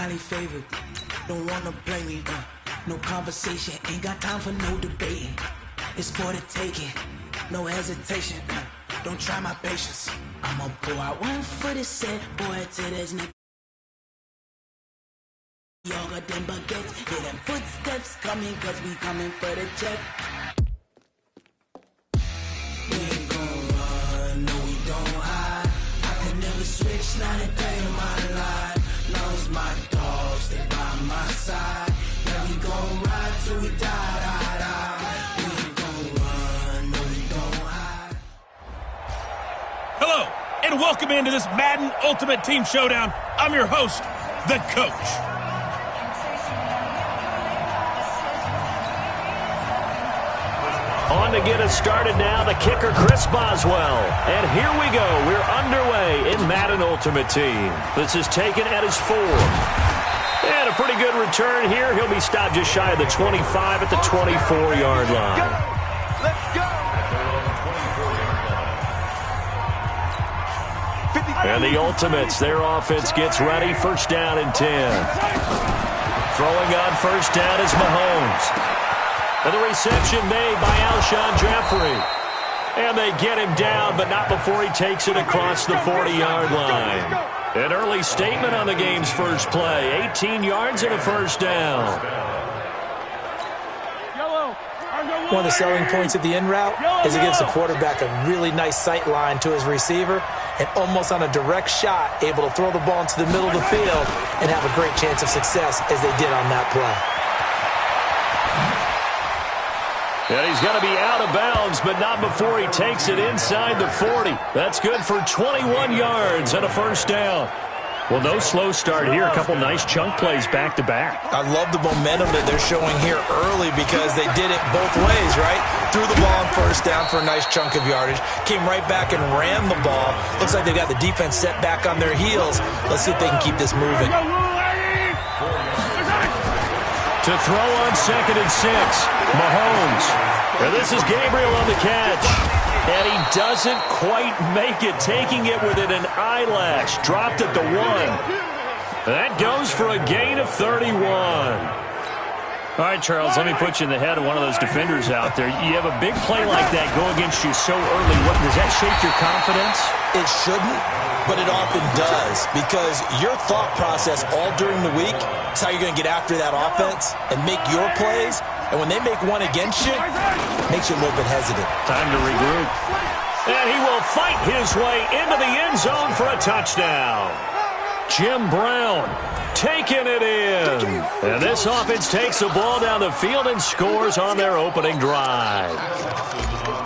highly favored. Don't wanna blame me, no conversation, ain't got time for no debating. It's for the taking, no hesitation, don't try my patience. I'ma pull out one foot and set, boy, to this nigga. Y'all got them baguettes, hear them footsteps coming, cause we coming for the check. We ain't gon' run, no we don't hide. I could never switch, not a day in my life. Long as my dogs, they by my side. Yeah, we gon' ride till we die. We ain't gon' run, no we don't hide. Hello, and welcome into this Madden Ultimate Team Showdown. I'm your host, the Coach. On to get us started now, the kicker, Chris Boswell. And here we go. We're underway in Madden Ultimate Team. This is taken at his 4. And a pretty good return here. He'll be stopped just shy of the 25 at the 24-yard line. Let's go! And the Ultimates, their offense gets ready. First down and 10. Throwing on first down is Mahomes. And the reception made by Alshon Jeffrey. And they get him down, but not before he takes it across the 40-yard line. An early statement on the game's first play. 18 yards and a first down. One of the selling points of the in route is it gives the quarterback a really nice sight line to his receiver and almost on a direct shot able to throw the ball into the middle of the field and have a great chance of success as they did on that play. And he's going to be out of bounds, but not before he takes it inside the 40. That's good for 21 yards and a first down. Well, no slow start here. A couple nice chunk plays back-to-back. I love the momentum that they're showing here early because they did it both ways, right? Threw the ball on first down for a nice chunk of yardage. Came right back and ran the ball. Looks like they've got the defense set back on their heels. Let's see if they can keep this moving. To throw on second and 6, Mahomes. And this is Gabriel on the catch. And he doesn't quite make it, taking it within an eyelash. Dropped at the 1. That goes for a gain of 31. All right, Charles, let me put you in the head of one of those defenders out there. You have a big play like that go against you so early. Does that shake your confidence? It shouldn't, but it often does because your thought process all during the week is how you're going to get after that offense and make your plays. And when they make one against you, it makes you a little bit hesitant. Time to regroup. And he will fight his way into the end zone for a touchdown. Jim Brown taking it in. And this offense takes the ball down the field and scores on their opening drive.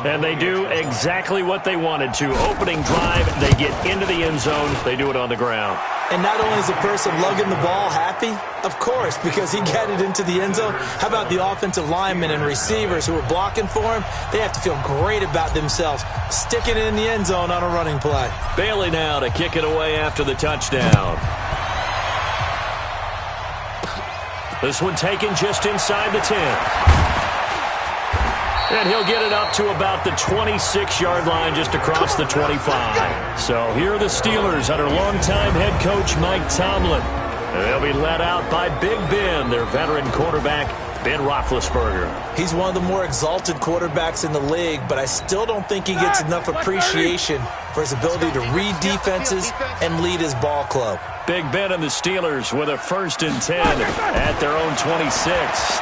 And they do exactly what they wanted to. Opening drive, they get into the end zone. They do it on the ground. And not only is the person lugging the ball happy, of course, because he got it into the end zone. How about the offensive linemen and receivers who are blocking for him? They have to feel great about themselves, sticking it in the end zone on a running play. Bailey now to kick it away after the touchdown. This one taken just inside the 10. And he'll get it up to about the 26-yard line just across the 25. So here are the Steelers under longtime head coach Mike Tomlin. And they'll be led out by Big Ben, their veteran quarterback, Ben Roethlisberger. He's one of the more exalted quarterbacks in the league, but I still don't think he gets enough appreciation for his ability to read defenses and lead his ball club. Big Ben and the Steelers with a 1st and 10 at their own 26.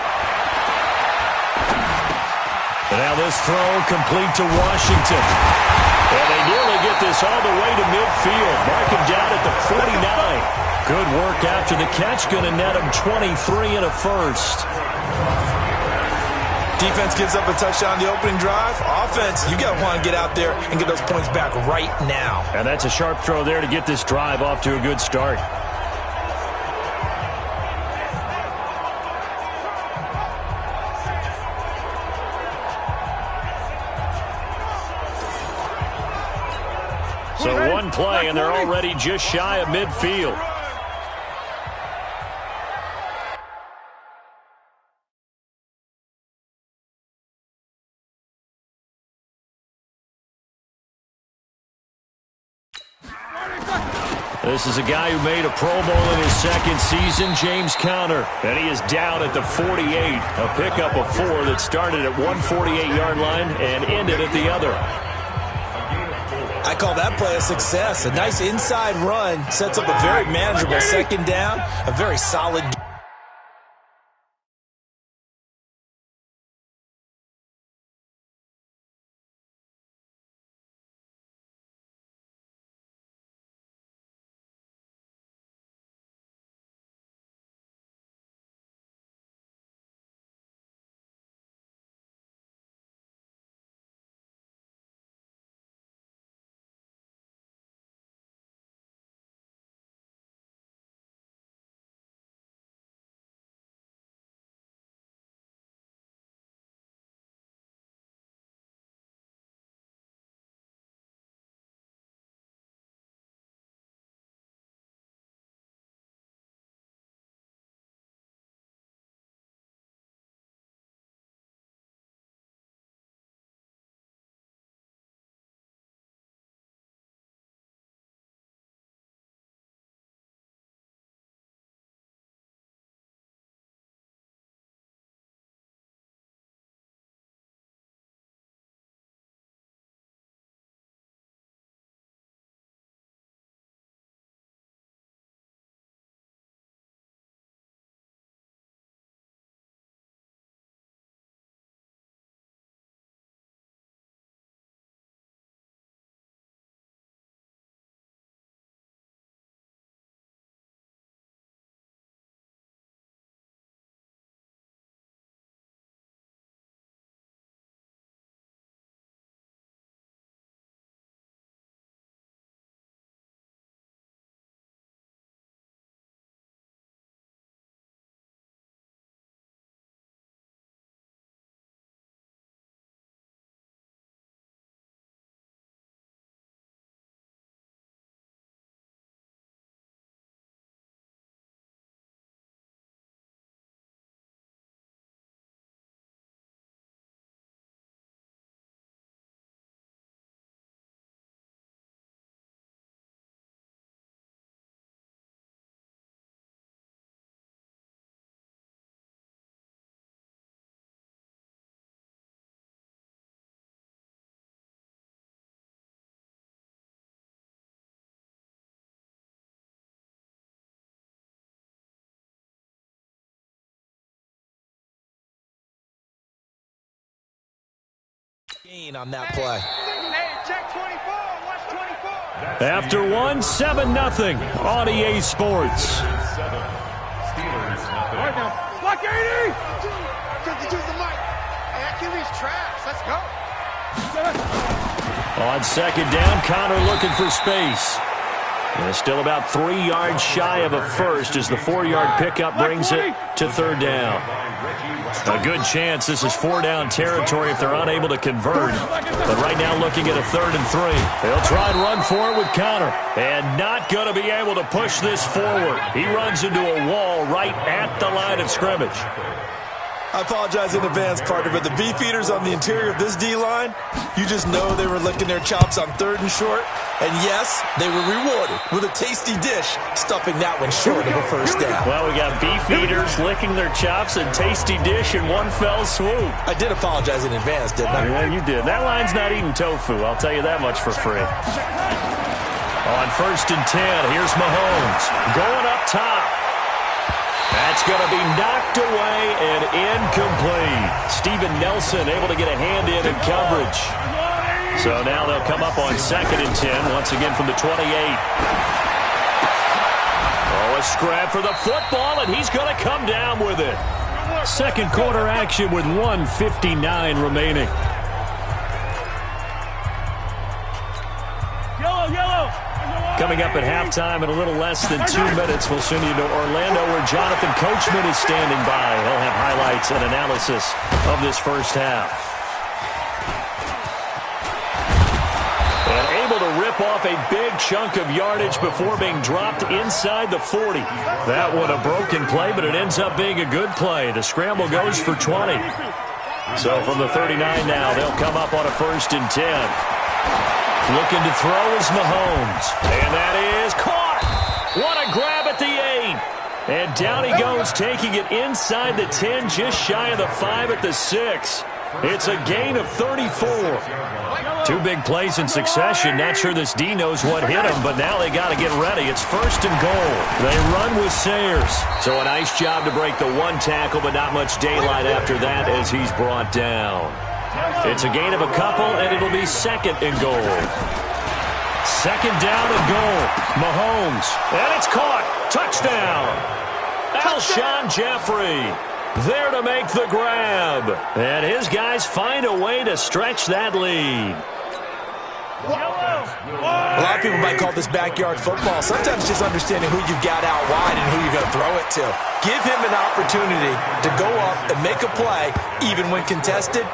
And now this throw complete to Washington. And they nearly get this all the way to midfield. Mark him down at the 49. Good work after the catch. Going to net him 23 and a first. Defense gives up a touchdown on the opening drive. Offense, you got to want to get out there and get those points back right now. And that's a sharp throw there to get this drive off to a good start. So one play, and they're already just shy of midfield. The This is a guy who made a Pro Bowl in his second season, James Conner. And he is down at the 48. A pickup of 4 that started at one 48-yard line and ended at the other. I call that play a success. A nice inside run sets up a very manageable second down, a very solid game. Gain on that play. After one, 7-0 on EA Sports. Block 80! QB's trash. Let's go. On second down, Conner looking for space. And still about 3 yards shy of a first as the 4-yard pickup brings it to third down. A good chance this is 4-down territory if they're unable to convert. But right now looking at a 3rd and 3. They'll try and run for it with Conner. And not going to be able to push this forward. He runs into a wall right at the line of scrimmage. I apologize in advance, partner, but the beefeaters on the interior of this D-line, you just know they were licking their chops on 3rd and short. And yes, they were rewarded with a tasty dish, stuffing that one short of a first down. Well, we got beefeaters licking their chops and tasty dish in one fell swoop. I did apologize in advance, didn't I? Yeah, you did. That line's not eating tofu, I'll tell you that much for free. On 1st and 10, here's Mahomes going up top. That's going to be knocked away and incomplete. Steven Nelson able to get a hand in coverage. So now they'll come up on 2nd and 10, once again from the 28. Oh, a scrap for the football, and he's going to come down with it. Second quarter action with 1:59 remaining. Coming up at halftime in a little less than 2 minutes, we'll send you to Orlando where Jonathan Coachman is standing by. He'll have highlights and analysis of this first half. And able to rip off a big chunk of yardage before being dropped inside the 40. That one a broken play, but it ends up being a good play. The scramble goes for 20. So from the 39 now, they'll come up on a 1st and 10. Looking to throw is Mahomes. And that is caught. And down he goes, taking it inside the 10, just shy of the 5 at the 6. It's a gain of 34. 2 big plays in succession. Not sure this D knows what hit him, but now they got to get ready. It's 1st and goal. They run with Sayers. So a nice job to break the 1 tackle, but not much daylight after that as he's brought down. It's a gain of a couple, and it'll be 2nd and goal. 2nd down and goal. Mahomes. And it's caught. Touchdown. Alshon Jeffrey there to make the grab. And his guys find a way to stretch that lead. A lot of people might call this backyard football. Sometimes just understanding who you've got out wide and who you're going to throw it to. Give him an opportunity to go up and make a play, even when contested.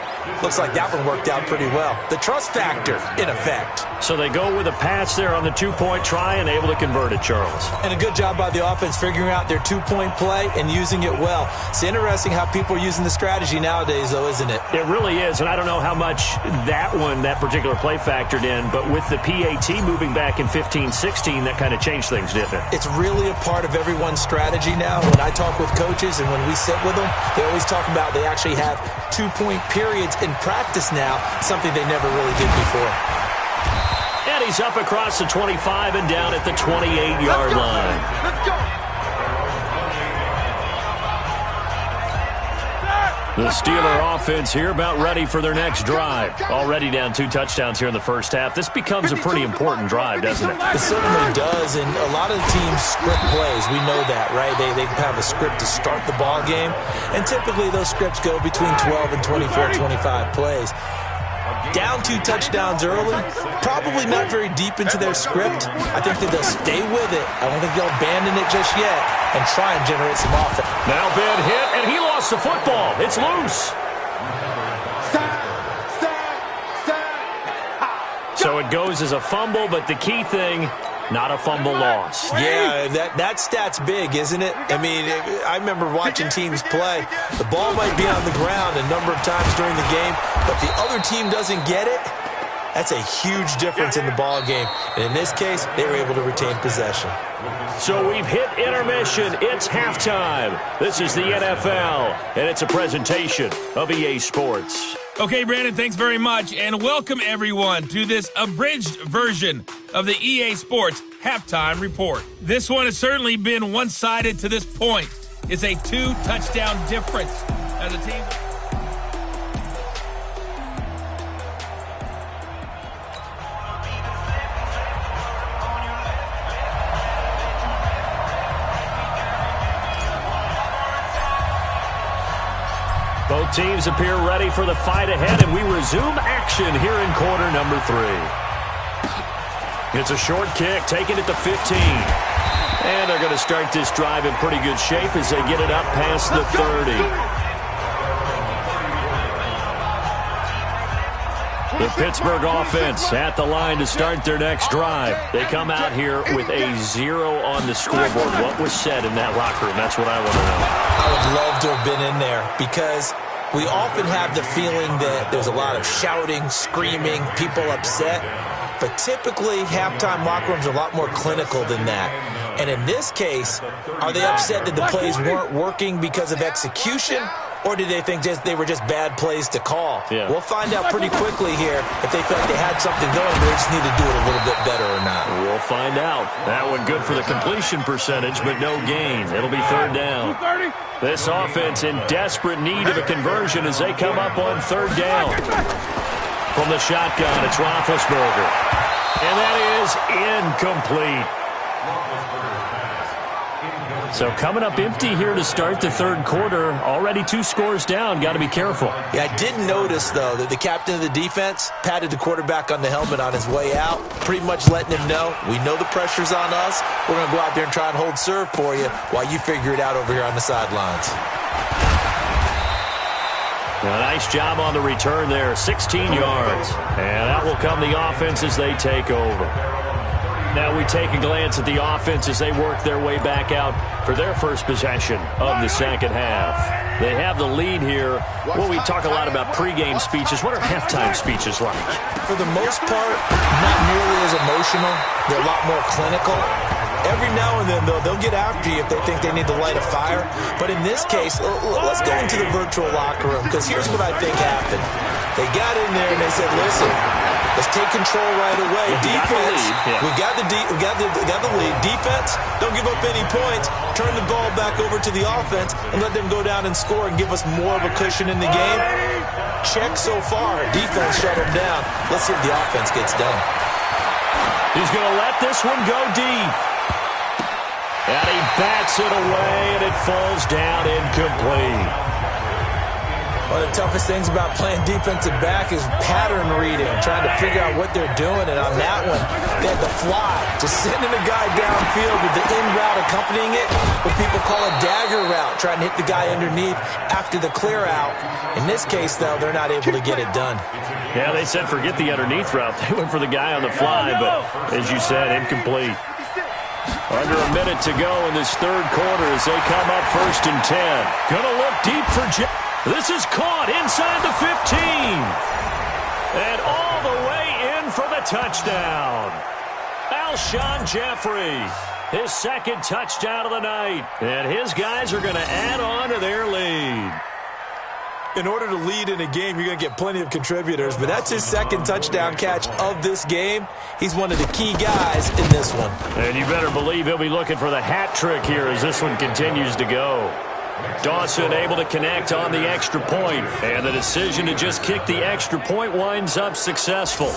Looks like that one worked out pretty well. The trust factor, in effect. So they go with a pass there on the 2-point try and able to convert it, Charles. And a good job by the offense figuring out their 2-point play and using it well. It's interesting how people are using the strategy nowadays, though, isn't it? It really is, and I don't know how much that particular play factored in, but with the PAT moving back in 15-16, that kind of changed things, didn't it? It's really a part of everyone's strategy now. When I talk with coaches and when we sit with them, they always talk about they actually have 2-point periods in practice now, something they never really did before. And he's up across the 25 and down at the 28-yard line. Let's go. The Steeler offense here about ready for their next drive. Already down 2 touchdowns here in the first half. This becomes a pretty important drive, doesn't it? It certainly does, and a lot of the teams script plays. We know that, right? They have a script to start the ball game, and typically those scripts go between 12 and 24, 25 plays. Down 2 touchdowns early, probably not very deep into their script. I think that they'll stay with it. I don't think they'll abandon it just yet and try and generate some offense. Now Ben hit, and he lost the football. It's loose. So it goes as a fumble, but the key thing, not a fumble loss. Yeah, that stat's big, isn't it? I mean, I remember watching teams play. The ball might be on the ground a number of times during the game, but the other team doesn't get it. That's a huge difference in the ball game. And in this case, they were able to retain possession. So we've hit intermission. It's halftime. This is the NFL, and it's a presentation of EA Sports. Okay, Brandon, thanks very much, and welcome everyone to this abridged version of the EA Sports Halftime Report. This one has certainly been one-sided to this point. It's a 2-touchdown difference as a team. Both teams appear ready for the fight ahead, and we resume action here in quarter number 3. It's a short kick, taken at the 15. And they're going to start this drive in pretty good shape as they get it up past the 30. The Pittsburgh offense at the line to start their next drive. They come out here with a 0 on the scoreboard. What was said in that locker room? That's what I want to know. I would love to have been in there because we often have the feeling that there's a lot of shouting, screaming, people upset. But typically, halftime locker rooms are a lot more clinical than that. And in this case, are they upset that the plays weren't working because of execution? Or do they think they were just bad plays to call? Yeah. We'll find out pretty quickly here if they felt they had something going, but they just need to do it a little bit better or not. We'll find out. That one good for the completion percentage, but no gain. It'll be 3rd down. This offense in desperate need of a conversion as they come up on 3rd down. From the shotgun, it's Roethlisberger. And that is incomplete. So coming up empty here to start the 3rd quarter. Already 2 scores down. Got to be careful. Yeah, I did notice, though, that the captain of the defense patted the quarterback on the helmet on his way out, pretty much letting him know, we know the pressure's on us. We're going to go out there and try and hold serve for you while you figure it out over here on the sidelines. A nice job on the return there, 16 yards. And that will come the offense as they take over. Now we take a glance at the offense as they work their way back out for their first possession of the second half. They have the lead here. Well, we talk a lot about pregame speeches. What are halftime speeches like? For the most part, not nearly as emotional. They're a lot more clinical. Every now and then, though, they'll get after you if they think they need to light a fire. But in this case, let's go into the virtual locker room, because here's what I think happened. They got in there and they said, listen, let's take control right away. Defense, we got the lead. Defense, don't give up any points. Turn the ball back over to the offense and let them go down and score and give us more of a cushion in the game. Check so far. Defense shut them down. Let's see if the offense gets done. He's going to let this one go deep. And he bats it away, and it falls down incomplete. One of the toughest things about playing defensive back is pattern reading, trying to figure out what they're doing. And on that one, they had the fly, just sending a guy downfield with the in route accompanying it, what people call a dagger route, trying to hit the guy underneath after the clear out. In this case, though, they're not able to get it done. Yeah, they said forget the underneath route. They went for the guy on the fly, but as you said, incomplete. Under a minute to go in this third quarter as they come up 1st and 10. Gonna look deep for Jeff. This is caught inside the 15. And all the way in for the touchdown. Alshon Jeffrey, his second touchdown of the night. And his guys are going to add on to their lead. In order to lead in a game, you're going to get plenty of contributors, but that's his second touchdown catch of this game. He's one of the key guys in this one. And you better believe he'll be looking for the hat trick here as this one continues to go. Dawson able to connect on the extra point, and the decision to just kick the extra point winds up successful.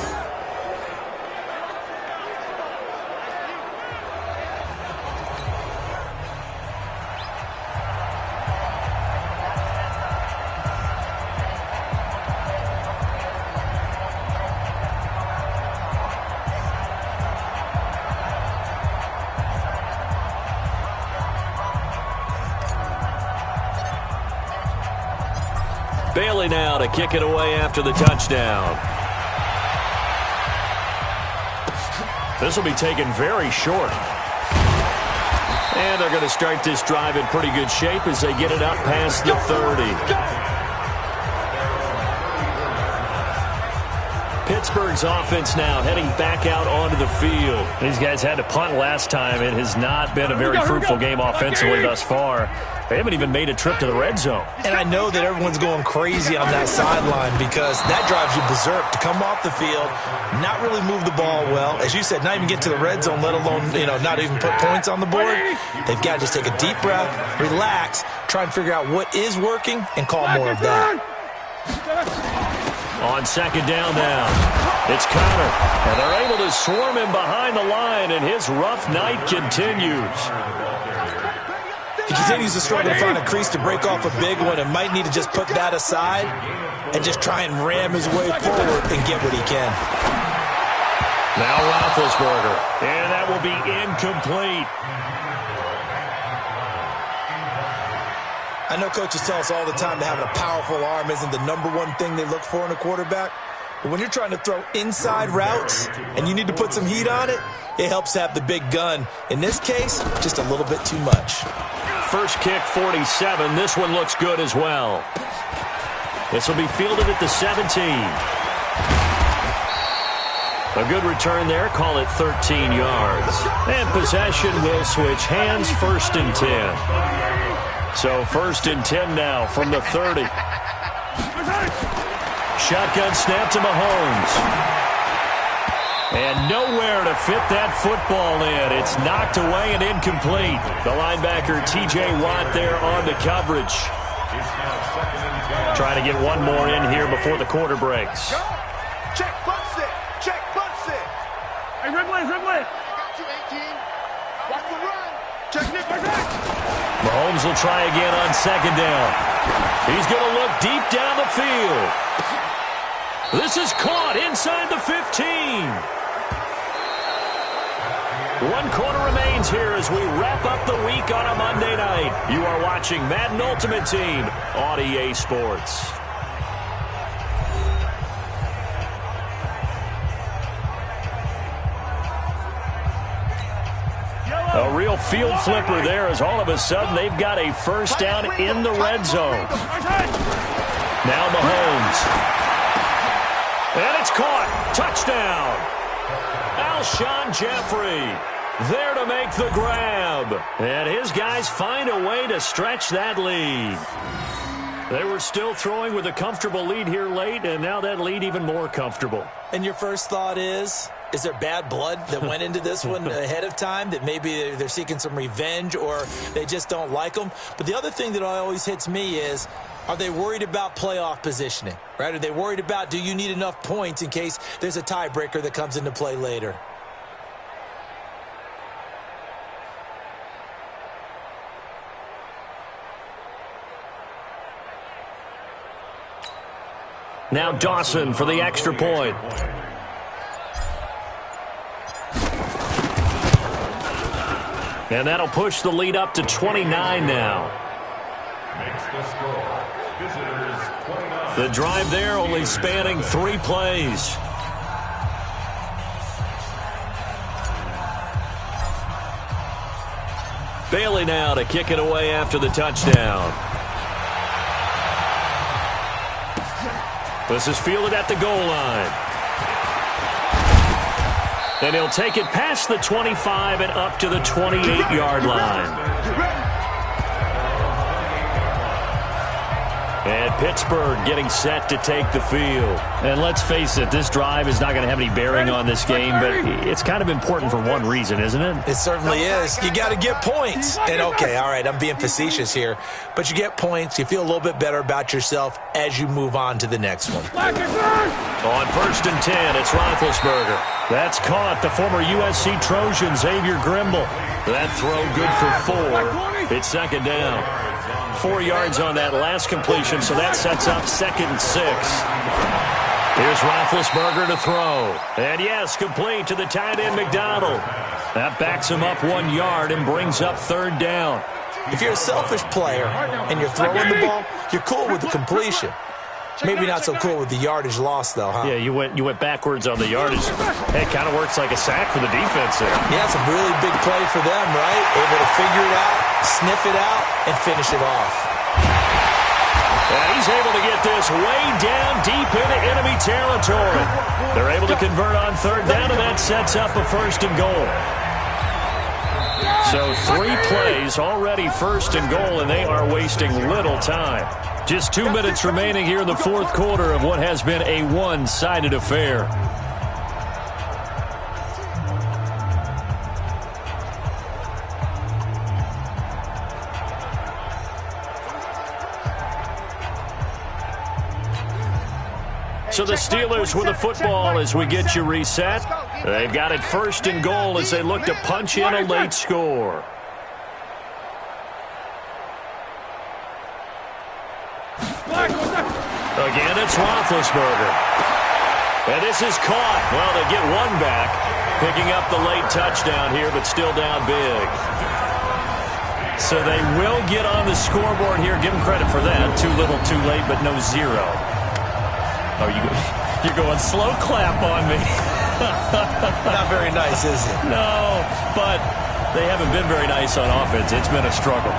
Bailey now to kick it away after the touchdown. This will be taken very short. And they're going to start this drive in pretty good shape as they get it up past the 30. Pittsburgh's offense now heading back out onto the field. These guys had to punt last time. It has not been a very fruitful game offensively thus far. They haven't even made a trip to the red zone. And I know that everyone's going crazy on that sideline because that drives you berserk to come off the field, not really move the ball well. As you said, not even get to the red zone, let alone, not even put points on the board. They've got to just take a deep breath, relax, try and figure out what is working, and call more of that. On second down now, it's Connor. And they're able to swarm him behind the line, and his rough night continues. He continues to struggle to find a crease to break off a big one and might need to just put that aside and just try and ram his way forward and get what he can. Now Roethlisberger, and that will be incomplete. I know coaches tell us all the time that having a powerful arm isn't the #1 thing they look for in a quarterback. But when you're trying to throw inside routes and you need to put some heat on it, it helps to have the big gun. In this case, just a little bit too much. First kick, 47. This one looks good as well. This will be fielded at the 17. A good return there. Call it 13 yards. And possession will switch hands, 1st and 10. So 1st and 10 now from the 30. Shotgun snap to Mahomes. And nowhere to fit that football in. It's knocked away and incomplete. The linebacker, T.J. Watt, there on the coverage. Trying to get one more in here before the quarter breaks. Check, bumps it. Check, bumps it. Hey, Ridley. Got you, 18. Watch the run. Check, Nick. Mahomes will try again on second down. He's going to look deep down the field. This is caught inside the 15. 1 quarter remains here as we wrap up the week on a Monday night. You are watching Madden Ultimate Team on EA Sports. A real field flipper there as all of a sudden they've got a first down in the red zone. Now Mahomes. And it's caught. Touchdown. Alshon Jeffrey. there to make the grab. And his guys find a way to stretch that lead. They were still throwing with a comfortable lead here late, and now that lead even more comfortable. And your first thought is there bad blood that went into this one ahead of time, that maybe they're seeking some revenge or they just don't like them? But the other thing that always hits me is, are they worried about playoff positioning, right? Are they worried about, do you need enough points in case there's a tiebreaker that comes into play later? Now Dawson for the extra point. And that'll push the lead up to 29 now. Makes the score. Visitors 29. The drive there only spanning 3 plays. Bailey now to kick it away after the touchdown. This is fielded at the goal line. And he'll take it past the 25 and up to the 28-yard line. And Pittsburgh getting set to take the field. And let's face it, this drive is not going to have any bearing on this game, but it's kind of important for one reason, isn't it? It certainly is. You got to get points. And okay, all right, I'm being facetious here, but you get points, you feel a little bit better about yourself as you move on to the next one. On 1st and 10, it's Roethlisberger. That's caught. The former USC Trojan, Xavier Grimble. That throw good for 4. It's second down. 4 yards on that last completion, so that sets up 2nd and 6. Here's Roethlisberger to throw. And yes, complete to the tight end McDonald. That backs him up 1 yard and brings up 3rd down. If you're a selfish player and you're throwing the ball, you're cool with the completion. Maybe not so cool with the yardage loss, though, huh? Yeah, you went backwards on the yardage. It kind of works like a sack for the defense there. Yeah, it's a really big play for them, right? Able to figure it out, sniff it out, and finish it off. And he's able to get this way down deep into enemy territory. They're able to convert on 3rd down, and that sets up a 1st and goal. So 3 plays already 1st and goal, and they are wasting little time. Just 2 minutes remaining here in the 4th quarter of what has been a one-sided affair. So the Steelers with the football as we get you reset. They've got it 1st and goal as they look to punch in a late score. Again, it's Roethlisberger. And this is caught. Well, they get 1 back. Picking up the late touchdown here, but still down big. So they will get on the scoreboard here. Give them credit for that. Too little, too late, but no 0. Oh, you're going slow clap on me. Not very nice, is it? No, but they haven't been very nice on offense. It's been a struggle.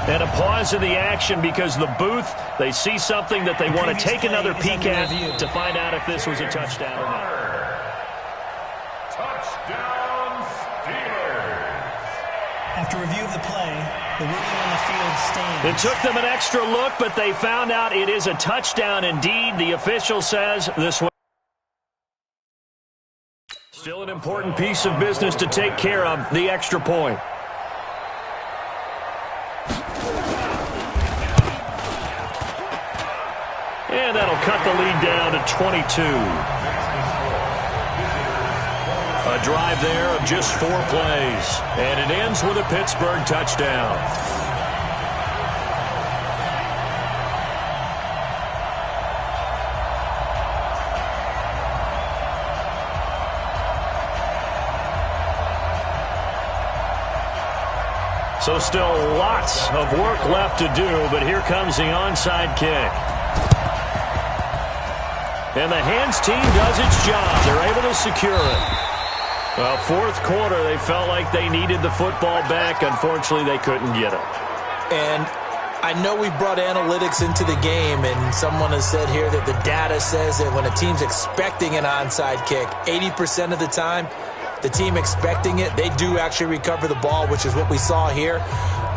And a pause in the action because the booth, they see something that they want to take another peek at to find out if this was a touchdown or not. Touchdown, Steelers. After review of the play, the ruling on the field stands. It took them an extra look, but they found out it is a touchdown indeed. The official says this was still an important piece of business to take care of, the extra point. And that'll cut the lead down to 22. A drive there of just 4 plays. And it ends with a Pittsburgh touchdown. So still lots of work left to do, but here comes the onside kick. And the hands team does its job. They're able to secure it. Well, fourth quarter, they felt like they needed the football back. Unfortunately, they couldn't get it. And I know we brought analytics into the game, and someone has said here that the data says that when a team's expecting an onside kick, 80% of the time, the team expecting it, they do actually recover the ball, which is what we saw here.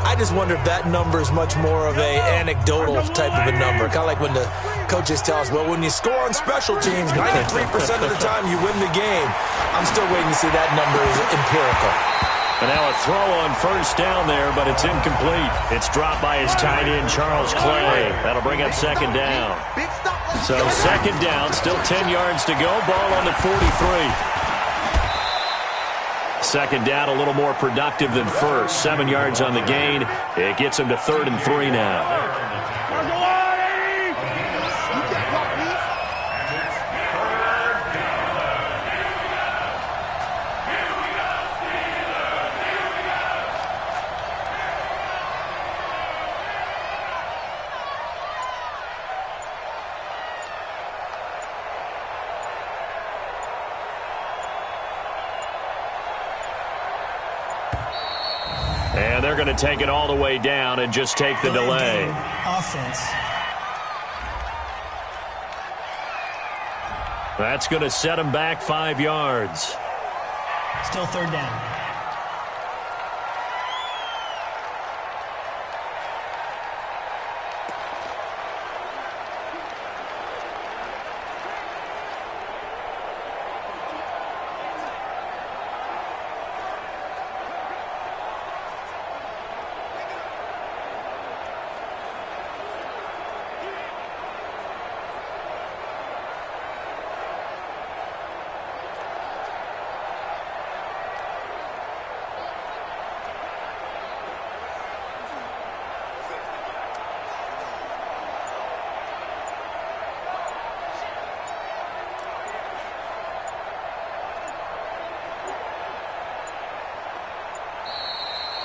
I just wonder if that number is much more of a anecdotal type of a number. Kind of like when the coaches tell us, well, when you score on special teams, 93% of the time you win the game. I'm still waiting to see that number is empirical. And now a throw on first down there, but it's incomplete. It's dropped by his tight end, Charles Clay. That'll bring up second down. So second down, still 10 yards to go. Ball on the 43. Second down, a little more productive than first. 7 yards on the gain. It gets him to 3rd and 3 now. And they're going to take it all the way down and just take the delay. Offense. That's going to set him back 5 yards. Still third down.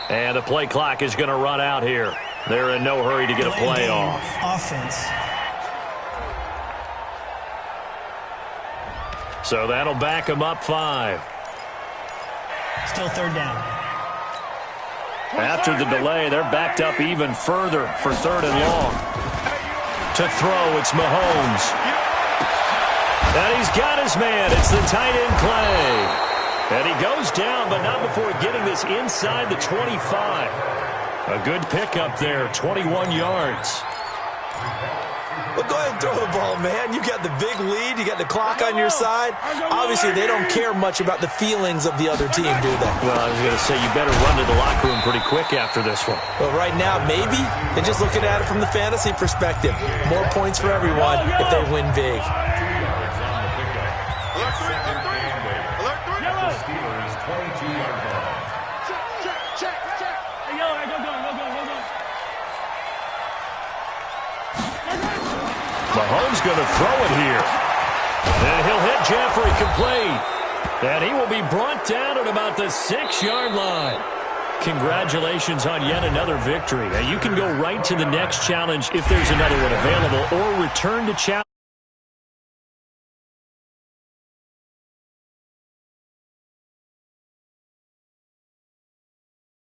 And the play clock is going to run out here. They're in no hurry to get a play off. Offense. So that'll back them up 5. Still third down. After the delay, they're backed up even further for 3rd and long. To throw, it's Mahomes. And he's got his man. It's the tight end, Clay. And he goes down, but not before getting this inside the 25. A good pickup there, 21 yards. Well, go ahead and throw the ball, man. You got the big lead. You got the clock on your side. Obviously, they don't care much about the feelings of the other team, do they? Well, I was going to say, you better run to the locker room pretty quick after this one. Well, right now, maybe. They're just looking at it from the fantasy perspective. More points for everyone if they win big. Mahomes going to throw it here. And he'll hit Jeffrey complete. And he will be brought down at about the 6-yard line. Congratulations on yet another victory. Now you can go right to the next challenge if there's another one available, or return to challenge.